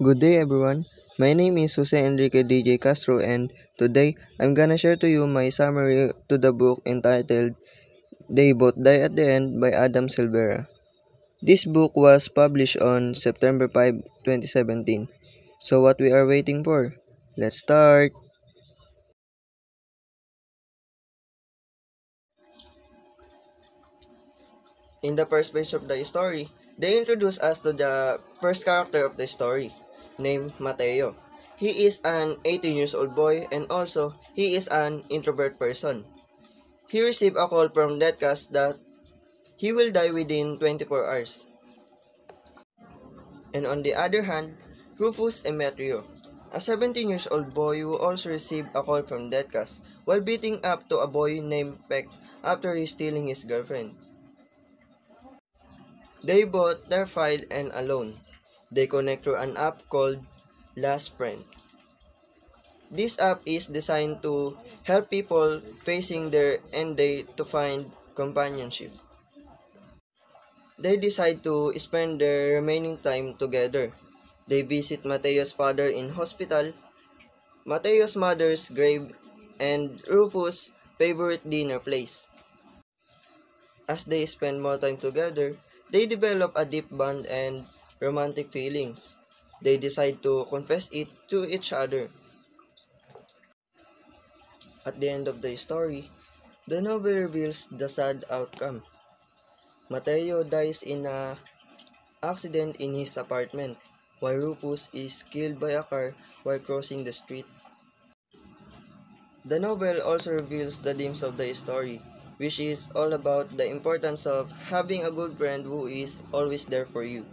Good day everyone. My name is Jose Enrique DJ Castro and today I'm gonna share to you my summary to the book entitled They Both Die at the End by Adam Silvera. This book was published on September 5, 2017. So what we are waiting for? Let's start! In the first page of the story, they introduce us to the first character of the story, named Mateo. He is an 18 years old boy and also he is an introvert person. He received a call from Deadcast that he will die within 24 hours. And on the other hand, Rufus Emetrio, a 17 years old boy who also received a call from Deadcast while beating up to a boy named Peck after he stealing his girlfriend. They both terrified and alone. They connect through an app called Last Friend. This app is designed to help people facing their end day to find companionship. They decide to spend their remaining time together. They visit Mateo's father in hospital, Mateo's mother's grave, and Rufus' favorite dinner place. As they spend more time together, they develop a deep bond and romantic feelings. They decide to confess it to each other. At the end of the story, the novel reveals the sad outcome. Mateo dies in a accident in his apartment, while Rufus is killed by a car while crossing the street. The novel also reveals the themes of the story, which is all about the importance of having a good friend who is always there for you.